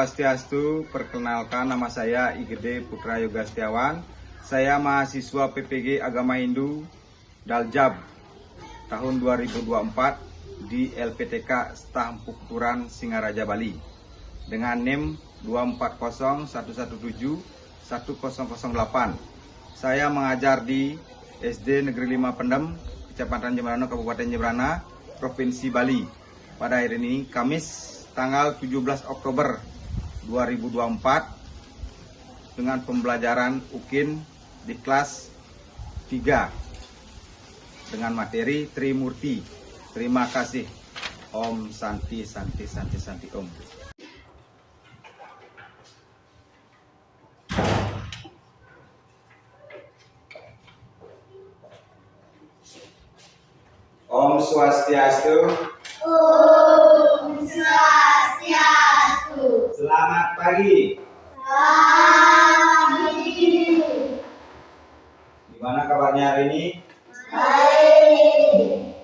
Swastiastu, perkenalkan nama saya Igede Putra Yoga Setiawan. Saya mahasiswa PPG Agama Hindu Daljab tahun 2024 di LPTK Stampuk Turan Singaraja Bali dengan NIM 24011710008. Saya mengajar di SD Negeri 5 Pendem, Kecamatan Jembrana, Kabupaten Jembrana, Provinsi Bali. Pada hari ini, Kamis tanggal 17 Oktober 2024 dengan pembelajaran UKIN di kelas 3 dengan materi Trimurti. Terima kasih. Om Santi Santi Santi Santi Om. Om Swastiastu. Om Swastiastu. Selamat pagi. Pagi. Gimana kabarnya hari ini? Baik.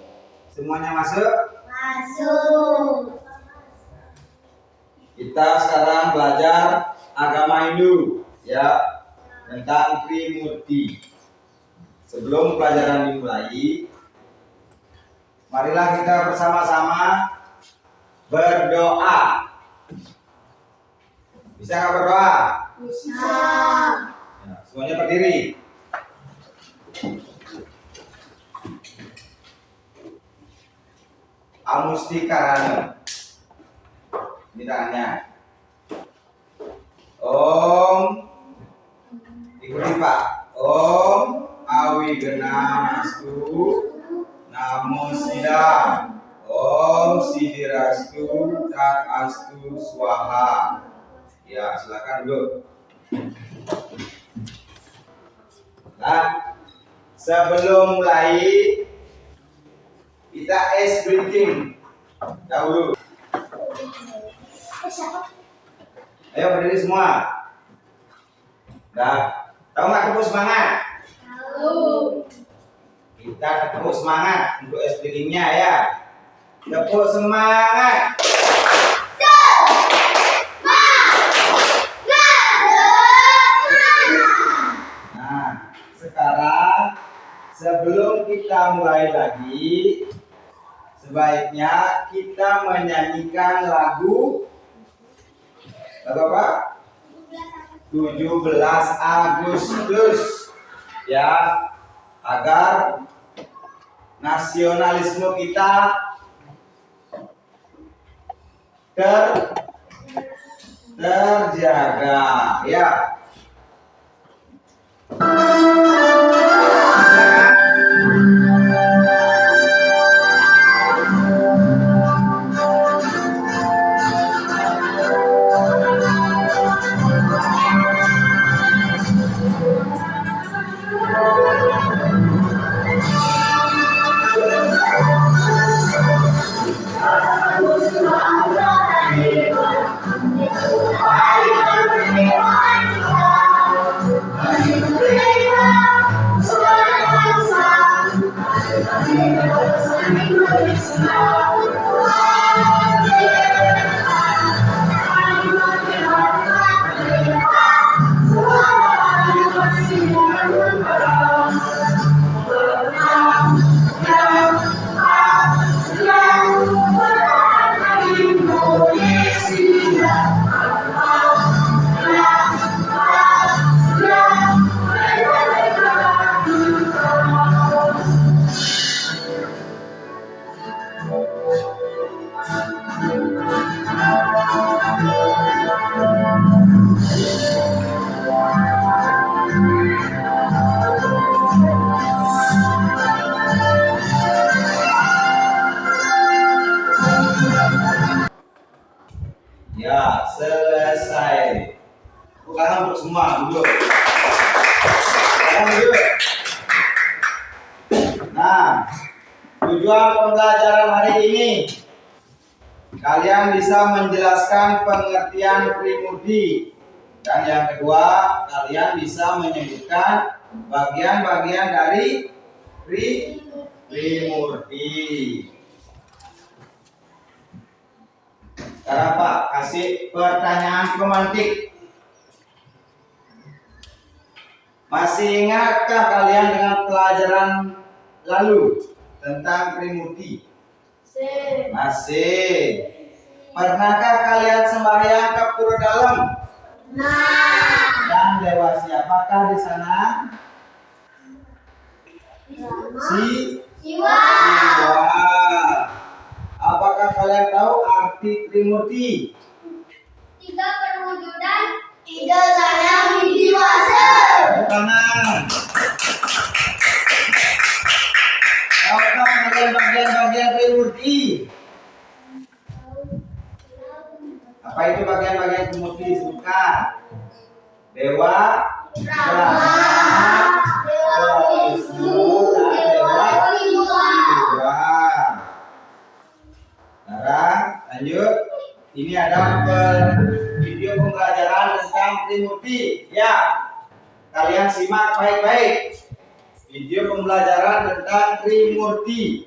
Semuanya masuk? Masuk. Kita sekarang belajar agama Hindu, ya, tentang Trimurti. Sebelum pelajaran dimulai, marilah kita bersama-sama berdoa. Bisa nggak berdoa? Bisa. Ya, semuanya berdiri. Amustikarana. Ini tangannya. Om. Ikuti Pak. Om Awiganastu. Namo Siddham. Om Siddhirastu Tat Astu Swaha. Ya, silakan duduk. Nah, sebelum mulai kita ice breathing dahulu. Ayo berdiri semua. Dah, tahu nggak tepuk semangat? Tahu. Kita tepuk semangat untuk ice breathingnya ya. Tepuk semangat. Nah, sekarang sebelum kita mulai lagi, sebaiknya kita menyanyikan lagu apa? 17 Agustus, ya, agar nasionalisme kita terjaga, ya. Ya, selesai. Bukan untuk semua, duduk. Duduk. Nah, tujuan pembelajaran hari ini, kalian bisa menjelaskan pengertian Trimurti. Dan yang kedua, kalian bisa menyebutkan bagian-bagian dari Trimurti. Sekarang Pak, kasih pertanyaan pemantik. Masih ingatkah kalian dengan pelajaran lalu tentang Trimurti? Masih. Pernahkah kalian sembahyang ke pura dalam? Nah. Dan dewa siapakah di sana? Siwa. Apakah kalian tahu arti Trimurti? Tiga perwujudan, tiga sayang widiwasa. Kanan. Tahukah kalian bagian-bagian Trimurti? Apa itu bagian-bagian Trimurti? Sebutkan. Dewa Brahma, Dewa Wisnu, Dewa Shiva. Sekarang lanjut. Ini ada video pembelajaran tentang Trimurti. Ya, kalian simak baik-baik. Video pembelajaran tentang Trimurti.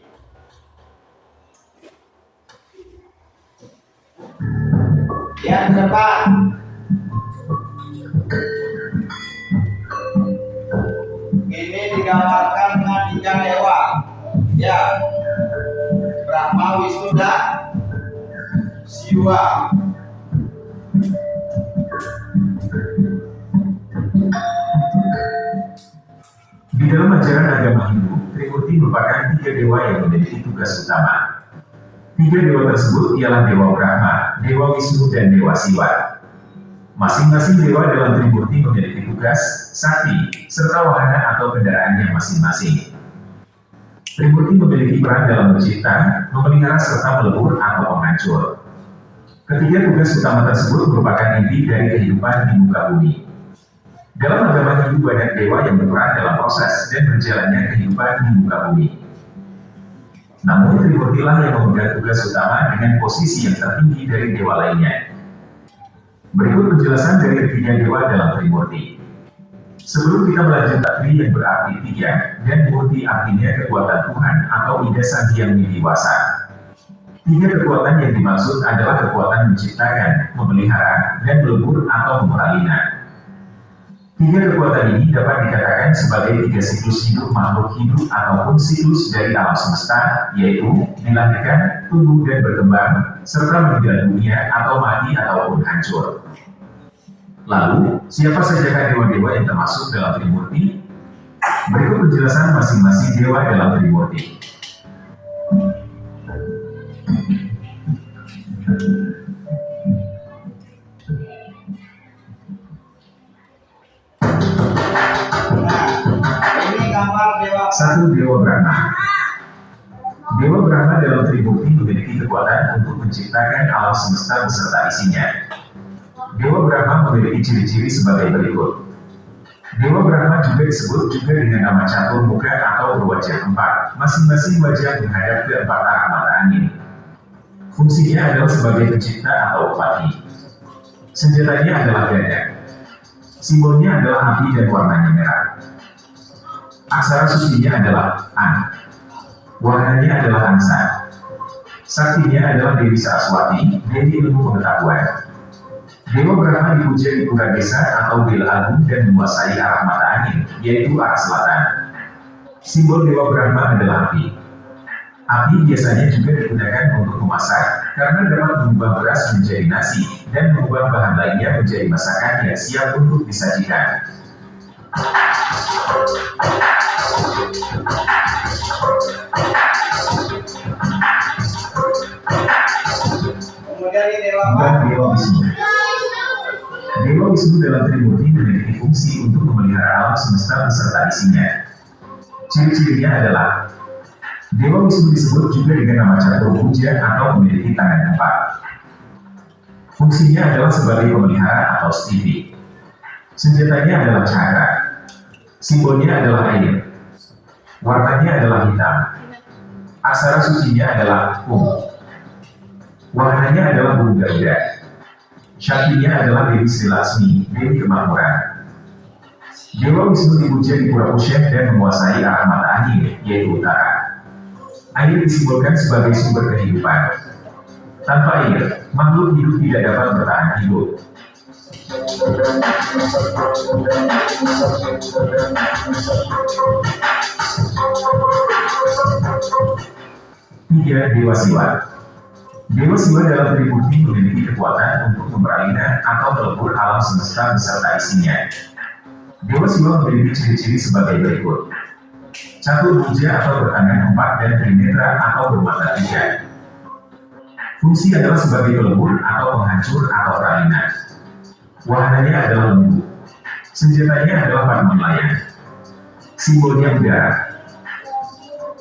Yang depan. Ini digambarkan dengan tiga dewa. Ya, Brahma, Wisnu, dan Siwa. Di dalam ajaran agama Hindu, Trimurti merupakan tiga dewa yang memiliki tugas utama. Tiga dewa tersebut ialah Dewa Brahma, Dewa Wisnu, dan Dewa Siwa. Masing-masing dewa dalam Trimurti memiliki tugas, sakti, serta wahana atau kendaraannya masing-masing. Trimurti memiliki peran dalam mencipta, memelihara serta melebur atau menghancur. Ketiga tugas utama tersebut merupakan inti dari kehidupan di muka bumi. Dalam agama Hindu banyak dewa yang berperan dalam proses dan berjalannya kehidupan di muka bumi. Namun Trimurti lah yang memegang tugas utama dengan posisi yang tertinggi dari dewa lainnya. Berikut penjelasan dari ketiga dewa dalam Trimurti. Sebelum kita melanjutkan, Tri yang berarti tiga, dan Murti artinya kekuatan Tuhan atau Ida Sang Hyang Widiwasa. Tiga kekuatan yang dimaksud adalah kekuatan menciptakan, memelihara, dan melebur atau memperalina. Tiga kekuatan ini dapat dikatakan sebagai tiga siklus hidup makhluk hidup ataupun siklus dari alam semesta, yaitu dilahirkan, tumbuh dan berkembang, serta meninggal dunia atau mati ataupun hancur. Lalu, siapa sajakah dewa-dewa yang termasuk dalam Trimurti? Berikut penjelasan masing-masing dewa dalam Trimurti. Ini gambar dewa. 1. Dewa Brahma. Dewa Brahma dalam Trimurti memiliki kekuatan untuk menciptakan alam semesta beserta isinya. Dewa Brahma memiliki ciri-ciri sebagai berikut. Dewa Brahma juga disebut juga dengan nama catur muka atau berwajah empat, masing-masing wajah menghadap ke empat arah mata angin. Fungsinya adalah sebagai pencipta atau upati. Senjatanya adalah gada. Simbolnya adalah api dan warnanya merah. Aksara sucinya adalah An. Warnanya adalah angsa. Saktinya adalah Dewi Saraswati, Dewi ilmu pengetahuan. Dewa Brahma dipuja di pura desa atau Bila Agung dan menguasai arah mata angin, yaitu arah selatan. Simbol Dewa Brahma adalah api. Api biasanya juga digunakan untuk memasak, karena dapat mengubah beras menjadi nasi, dan mengubah bahan lainnya menjadi masakan yang siap untuk disajikan. Kemudian ini dewa apa? 4. Dewa Wisnu. Dewa Wisnu dalam Trimurti memiliki fungsi untuk memelihara alam semesta beserta isinya. Ciri-cirinya adalah Dewa Wisnu disebut juga dengan nama Caturbuja atau memiliki tangan empat. Fungsinya adalah sebagai pemelihara atau stiti. Senjatanya adalah cakra. Simbolnya adalah air. Warnanya adalah hitam. Aksara sucinya adalah Warnanya adalah burung Garuda. Syaktinya adalah Dewi Sri Lasmi, Dewi Kemakmuran. Dewa Wisnu dipuja di Pura Pushen dan menguasai arah mata angin, yaitu utara. Air disimbolkan sebagai sumber kehidupan. Tanpa air, makhluk hidup tidak dapat bertahan hidup. Tiga, Dewa Siwa. Dewa Siwa dalam Trimurti memiliki kekuatan untuk memperalihkan atau melebur alam semesta beserta isinya. Dewa Siwa memiliki ciri-ciri sebagai berikut. Caturbuja atau bertangan 4 dan trinetra atau bermata 3. Fungsi adalah sebagai pelebur atau penghancur atau peralihan. Wahananya adalah lembu. Senjatanya adalah paduan layang. Simbolnya udara.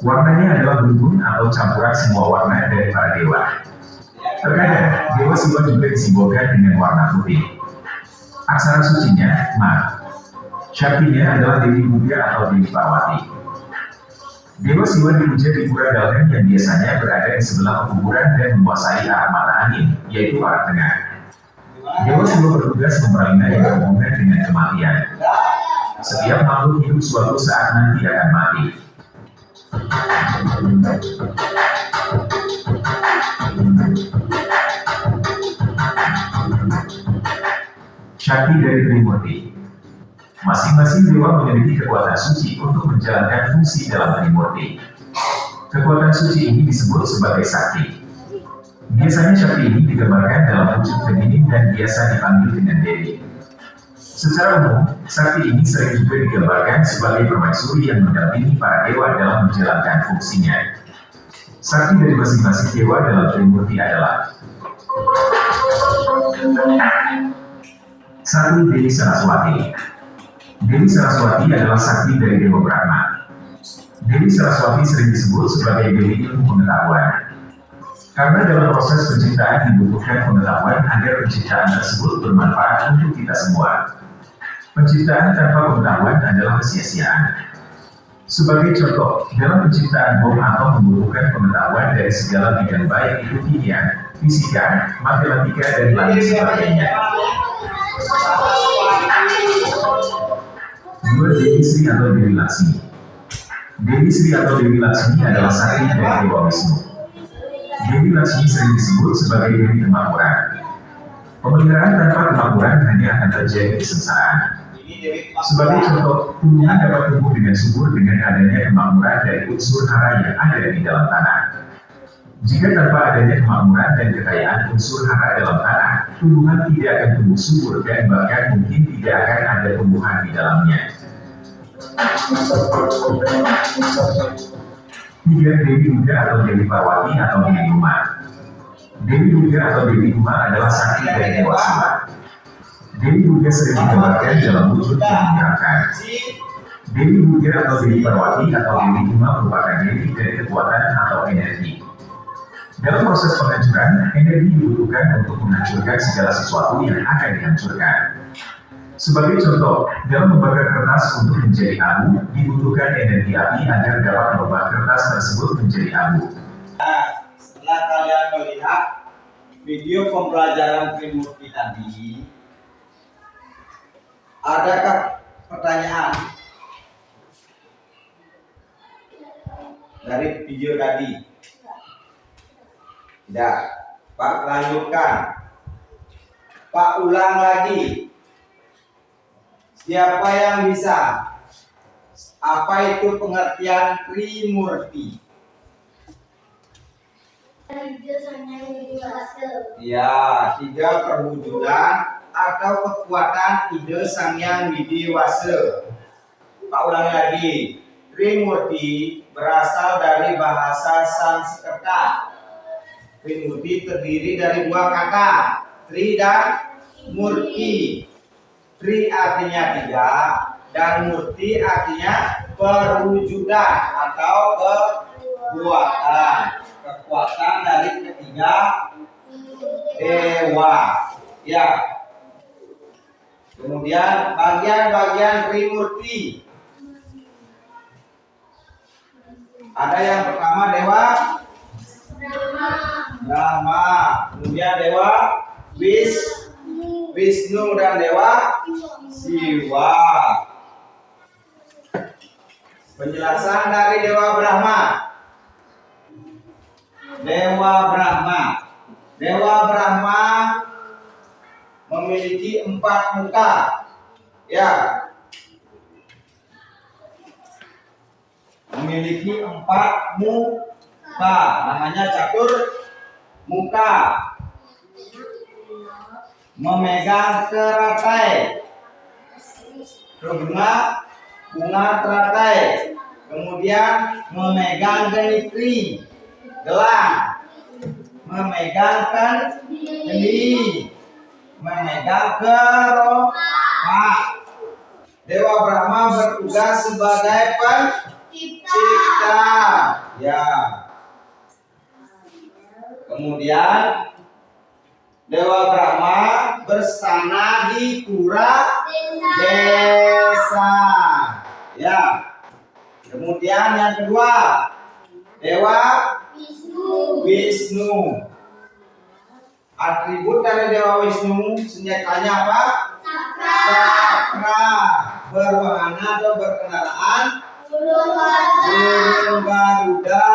Warnanya adalah gunung atau campuran semua warna dari para dewa. Terkadang, Dewa Siwa juga disimbolkan dengan warna putih. Aksara sucinya, Ma. Syaktinya adalah Dewi Muga atau Dewi Parwati. Dewa Siwa dipuja di pura Dalgan yang biasanya berada di sebelah pekuburan dan menguasai arah mata angin, yaitu arah tengah. Dewa Siwa bertugas memperalihkan yang berhubungan dengan kematian. Setiap makhluk hidup suatu saat nanti akan mati. Syakti dari Trimurti. Masing-masing dewa memiliki kekuatan suci untuk menjalankan fungsi dalam Trimurti. Kekuatan suci ini disebut sebagai sakti. Biasanya sakti ini digambarkan dalam wujud feminin dan biasa dipanggil dengan Dewi. Secara umum, sakti ini sering juga digambarkan sebagai permaisuri yang mendampingi para dewa dalam menjalankan fungsinya. Sakti dari masing-masing dewa dalam Trimurti adalah 1. Dewi Saraswati. Dewi Saraswati adalah sakti dari Dewa Brahma. Dewi Saraswati sering disebut sebagai Dewi Ilmu Pengetahuan. Karena dalam proses penciptaan dibutuhkan pengetahuan agar penciptaan tersebut bermanfaat untuk kita semua. Penciptaan tanpa pengetahuan adalah kesia-siaan. Sebagai contoh, dalam penciptaan bom atom membutuhkan pengetahuan dari segala bidang baik itu kimia, fisika, matematika, dan lain sebagainya. 2. Dewi Sri atau Dewi Laksmi. Dewi Sri atau Dewi Laksmi adalah sakti dari Dewa Wisnu. Dewi Laksmi sering disebut sebagai Dewi Kemakmuran. Pemeliharaan tanpa kemakmuran hanya akan terjadi kesengsaraan. Sebagai contoh, tumbuhan dapat tumbuh dengan subur dengan adanya kemakmuran dari unsur hara yang ada di dalam tanah. Jika tanpa adanya kemakmuran dan kekayaan unsur hara dalam tanah, tumbuhan tidak akan tumbuh subur dan bahkan mungkin tidak akan ada tumbuhan di dalamnya. 3. Dewi Duga atau Dewi Parwati atau Dewi Uma. Dewi Duga atau Dewi Uma adalah sakti dari Dewa Siwa. Dewi Duga sering digambarkan dalam wujud yang menyenangkan. Dewi Duga atau Dewi Parwati atau Dewi Uma merupakan dewi dari kekuatan atau energi. Dalam proses penghancuran, energi dibutuhkan untuk menghancurkan segala sesuatu yang akan dihancurkan. Sebagai contoh, dalam membakar kertas untuk menjadi abu, dibutuhkan energi api agar dapat merubah kertas tersebut menjadi abu. Nah, setelah kalian melihat video pembelajaran Trimurti tadi, adakah pertanyaan dari video tadi? Tidak. Pak, lanjutkan. Pak, ulang lagi. Siapa yang bisa? Apa itu pengertian Trimurti? Ya, 3 perwujudan atau kekuatan ide Sangyang Widiwasa. Pak, ulang lagi. Trimurti berasal dari bahasa Sanskerta. Trimurti terdiri dari 2 kata, Tri dan Murti. Tri artinya 3 dan Murti artinya perwujudan atau kekuatan. Kekuatan dari ketiga dewa. Ya. Kemudian bagian-bagian Trimurti. Ada yang pertama Dewa Brahma, kemudian Dewa Wisnu dan Dewa Siwa. Penjelasan dari Dewa Brahma. Dewa Brahma Dewa Brahma memiliki 4 muka. Ya. Memiliki 4 muka. Namanya catur muka. Memegang teratai. Bunga teratai. Kemudian memegang genitri, gelang. Memegang kendi, memegang keropak. Dewa Brahma bertugas sebagai pencipta. Ya. Kemudian Dewa Brahma berstana di pura desa. Ya. Kemudian yang kedua, Dewa Wisnu. Atribut dari Dewa Wisnu, senjatanya apa? Cakra. Berwahana atau berkendaraan burung Garuda.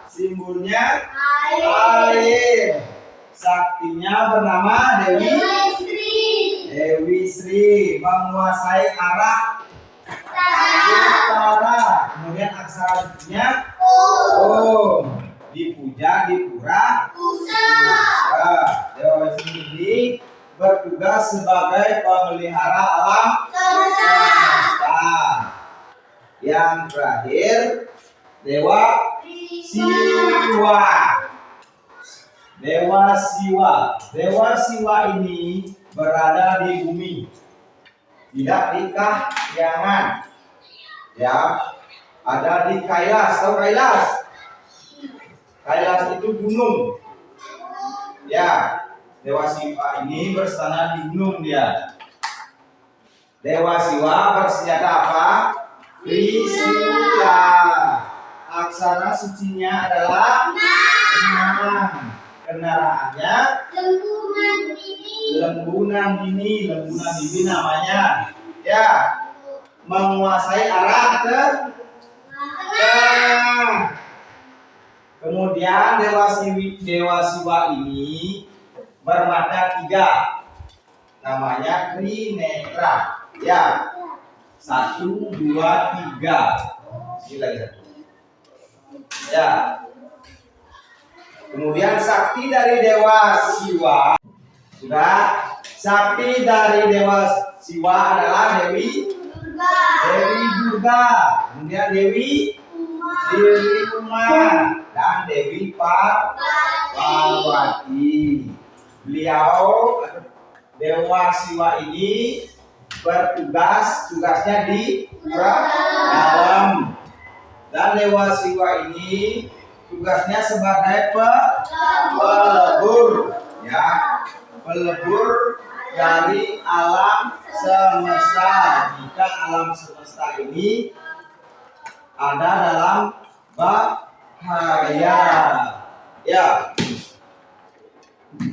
Simbolnya air. Saktinya bernama Dewi Sri. Menguasai arah utara. Kemudian aksara sucinya Om. Dipuja di pura Dewa Wisnu ini bertugas sebagai pemelihara alam semesta. Yang terakhir, Dewa Siwa. Dewa Siwa. Dewa Siwa ini berada di bumi, tidak di kahyangan. Ya, ada di Kailas. Tahu Kailas? Kailas itu gunung. Ya, Dewa Siwa ini berstana di gunung dia. Dewa Siwa bersenjata apa? Trisula. Aksara sucinya adalah 6. Kendaraannya lembunan dini. Lembunan dini namanya. Ya, menguasai arah tengah. Kemudian Dewa Siwa ini bermata 3. Namanya Trinetra. Ya. 1, 2, 3. Ini lagi 1. Ya. Kemudian sakti dari Dewa Siwa. Sudah. Sakti dari Dewa Siwa adalah Dewi Durga. Kemudian Dewi Uma dan Dewi Parwati. Beliau Dewa Siwa ini tugasnya di pura dalam. Dan Dewa Siwa ini tugasnya sebagai pelebur, ya, pelebur dari alam semesta. Jika alam semesta ini ada dalam bahaya. Ya.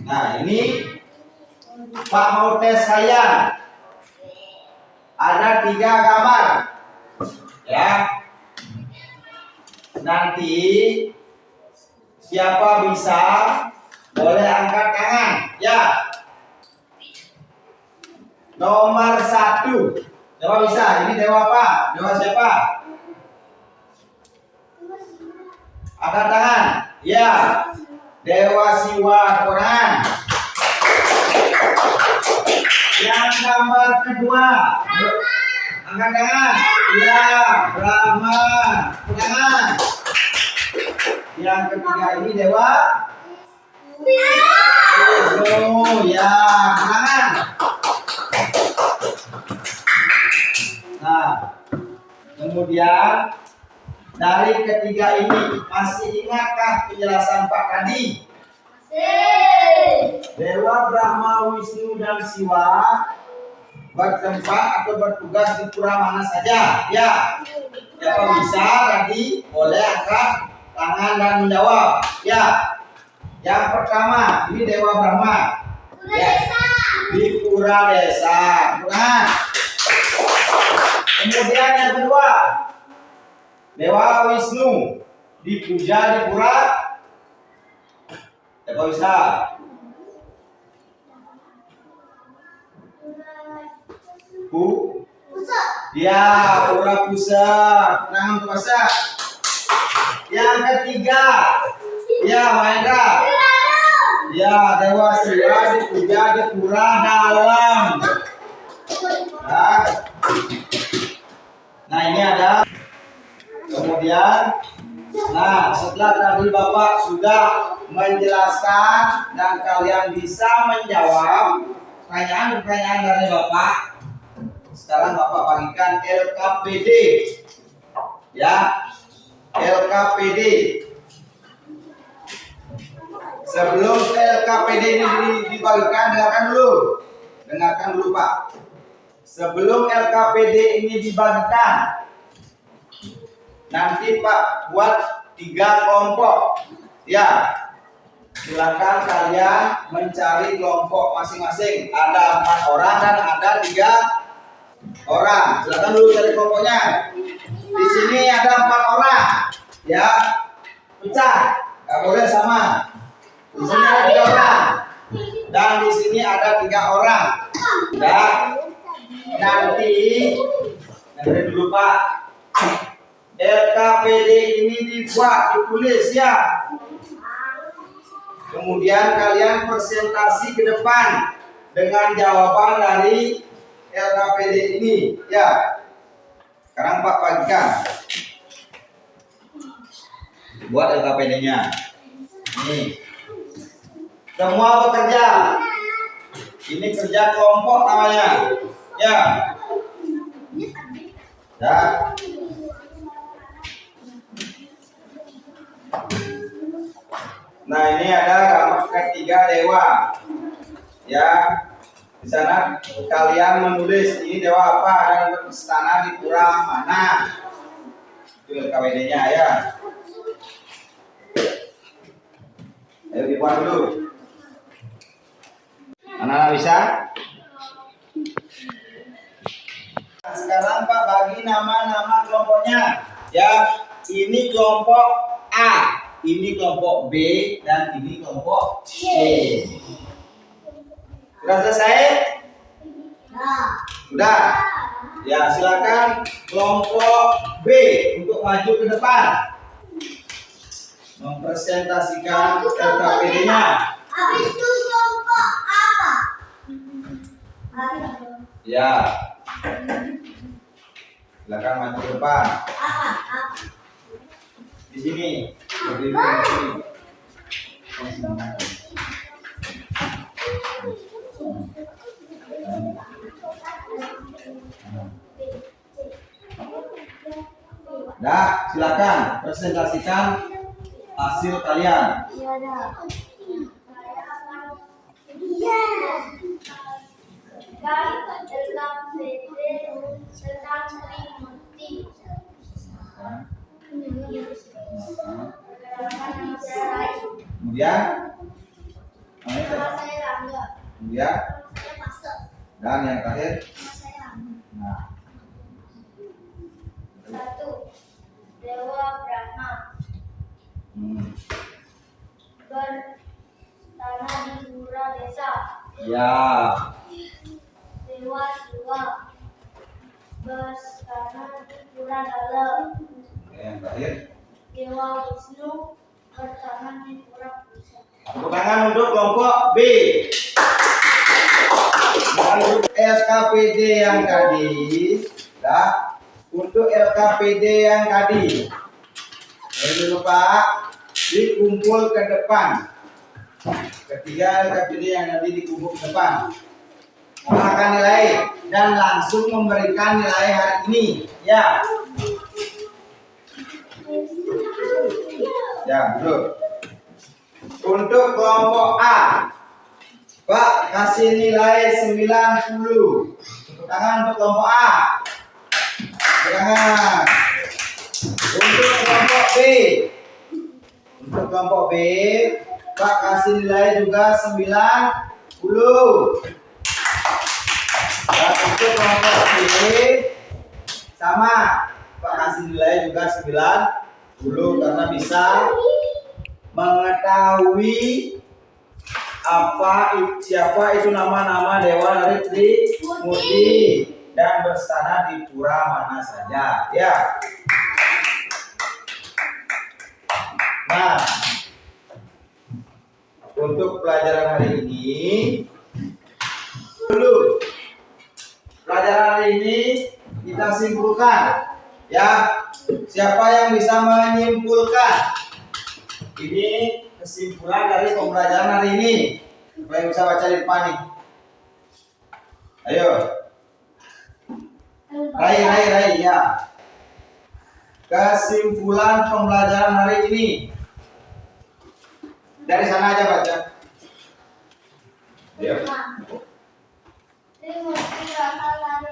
Nah, ini Pak mau tes saya. Ada 3 gambar. Ya. Nanti siapa bisa boleh angkat tangan. Ya. Nomor 1. Siapa bisa? Ini dewa apa? Dewa siapa? Angkat tangan. Ya. Dewa Siwa. Quran. Yang gambar kedua. Angkat tangan. Ya. Brahma. Tangan. Yang ketiga ini dewa Wisnu. Ya. Tangan. Nah, kemudian dari ketiga ini masih ingatkah penjelasan Pak tadi? Dewa Brahma, Wisnu dan Siwa bertempat atau bertugas di pura mana saja? Ya. Siapa bisa tadi boleh angkat tangan dan menjawab. Ya. Yang pertama ini Dewa Brahma. Ya. Di pura desa. Bukan. Kemudian yang kedua, Dewa Wisnu dipuja di pura. Siapa bisa? Pusat. Ya, pura pusat. Tangan pusat. Yang ketiga, ya Mahendra. Ya, Dewa Siwa dipuja di pura dalam. Nah, ini ada. Kemudian, nah setelah tadi Bapak sudah menjelaskan dan kalian bisa menjawab pertanyaan-pertanyaan dari Bapak. Sekarang Bapak bagikan LKPD. Ya, LKPD. Sebelum LKPD ini dibagikan, dengarkan dulu Pak. Sebelum LKPD ini dibagikan, nanti Pak buat 3 kelompok. Ya, silakan kalian mencari kelompok masing-masing. Ada 4 orang dan ada 3 orang. Silakan dulu cari kelompoknya. Di sini ada 4 orang. Ya, pecah. Gak boleh sama. Di sini ada 3 orang. Dan di sini ada 3 orang. Dan nanti dulu Pak. LKPD ini ditulis ya. Kemudian kalian presentasi ke depan dengan jawaban dari LKPD ini ya. Sekarang Pak bagikan. Buat LKPD-nya. Nih. Semua bekerja. Ini kerja kelompok namanya. Ya. Ya. Nah, ini ada gambar ketiga dewa. Ya. Di sana kalian menulis ini dewa apa dan beristana di pura mana. Itu LKPD-nya ya. Ayo dibuat dulu. Anak-anak bisa? Sekarang Pak bagi nama-nama kelompoknya. Ya, ini kelompok A, ini kelompok B, dan ini kelompok C. Sudah selesai? Sudah. Ya, silakan kelompok B untuk maju ke depan. Mempresentasikan LKPD-nya. Habis itu kelompok apa? Ya. Silakan maju ke depan. Apa? Di sini. Berdiri di sini. Nah, silakan presentasikan hasil kalian. Iya. Dan LKPD sedang mengikuti Kemudian, saya Rangga. kemudian, Saya masuk. dan yang terakhir. Saya Nah, 1. Dewa Brahma bertanah di pura desa. ya, Dewa Siwa bertanah di pura dalam. yang terakhir. Dewa Wisnu bertanah di pura pusat. Tepuk tangan untuk kelompok B. Dan untuk LKPD yang tadi, nah, untuk LKPD yang tadi, ini dulu Pak, dikumpul ke depan. Ketiga LKPD yang tadi dikumpul ke depan, menggunakan nilai dan langsung memberikan nilai hari ini, ya. Ya, betul. Untuk kelompok A, Pak kasih nilai 90. Tepuk tangan untuk kelompok A. Tepuk tangan. Untuk kelompok B, Pak kasih nilai juga 90. Dan untuk kelompok B sama, Pak kasih nilai juga 90 karena bisa mengetahui siapa itu nama-nama dewa dari Trimurti dan berstana di pura mana saja. Ya. Nah, untuk pelajaran hari ini dulu. Pelajaran hari ini kita simpulkan. Ya, siapa yang bisa menyimpulkan? Ini kesimpulan dari pembelajaran hari ini. Siapa yang bisa baca di depan nih? Ayo. Rai, ya. Kesimpulan pembelajaran hari ini. Dari sana aja baca. Ya. Trimurti berasal dari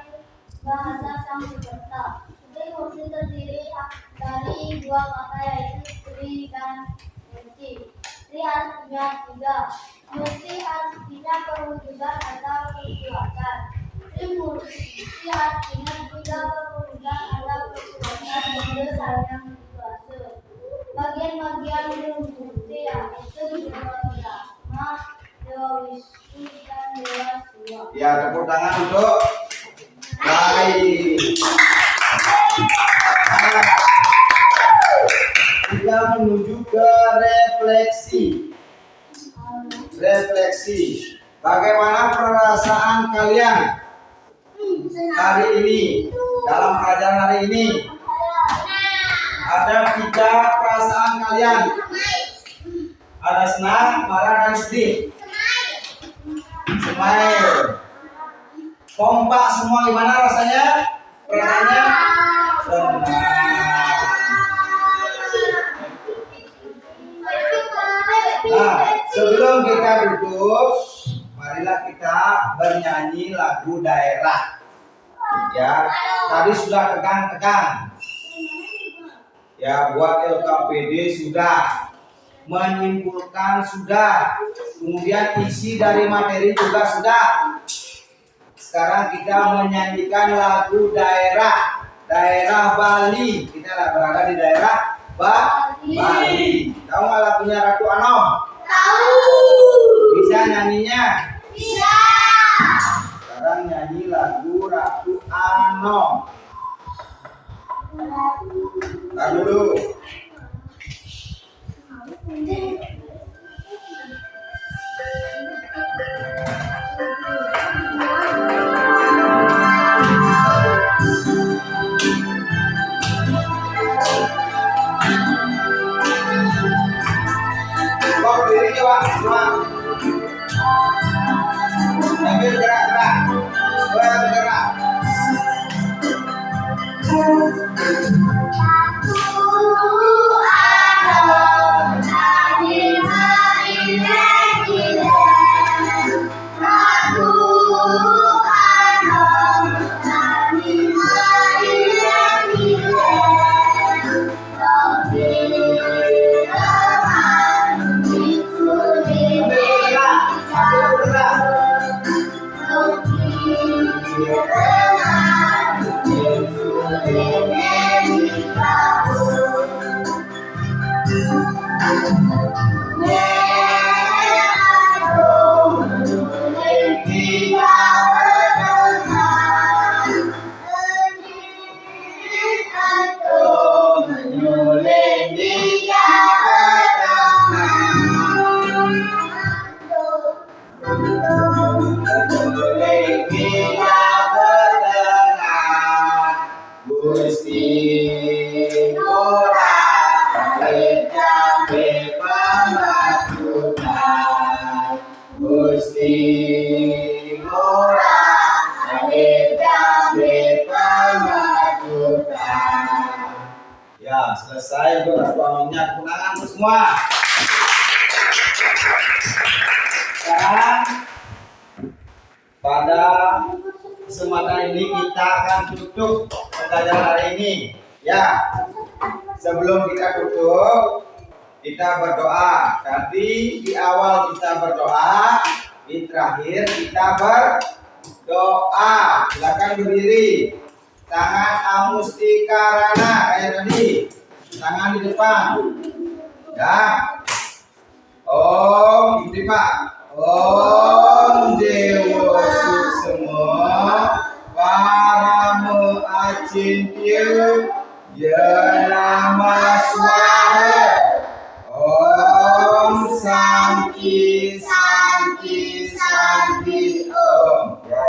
bahasa Sanskerta. Trimurti terdiri dari dua kata yaitu Tri dan Murti. Tri artinya tiga. Murti artinya perwujudan atau kekuatan. Trimurti artinya tiga perwujudan atau kekuatan besar yang kuasa. Bagian-bagian Trimurti yaitu Dewa Brahma, Dewa Wisnu dan Dewa Siwa. Ya, tepuk tangan untuk Rai. Kita menuju ke refleksi. Bagaimana perasaan kalian hari ini? Dalam pelajaran hari ini ada 3 perasaan kalian. Ada senang, marah, dan sedih. Smile. Kompak semua, gimana rasanya? Perasaannya senang. Nah, sebelum kita duduk, marilah kita bernyanyi lagu daerah. Ya, tadi sudah tegang-tegang. Ya, buat LKPD sudah, menyimpulkan sudah, kemudian isi dari materi juga sudah. Sekarang kita menyanyikan lagu daerah Bali. Kita berada di daerah Bali. Tahu nggak lagunya Ratu Anom? Tahu. Bisa nyanyinya? Bisa. Sekarang nyanyi lagu Ratu Anom. Tahan dulu. Kau berdiri coba semua. Sambil gerak-gerak. Gerak-gerak. Ya, selesai untuk Ratu Anomnya. Tepuk tangan untuk semua. Sekarang pada kesempatan ini kita akan tutup pembelajaran hari ini. Ya, sebelum kita tutup, kita berdoa. Tadi di awal kita berdoa, di terakhir kita berdoa. Silakan berdiri. Tangan amustikarana kayak tadi. Tangan di depan. Ya. Om, ikuti Pak. Om Dewa Suksema Para Cintieu, Ye Namah Swaha. Om Santi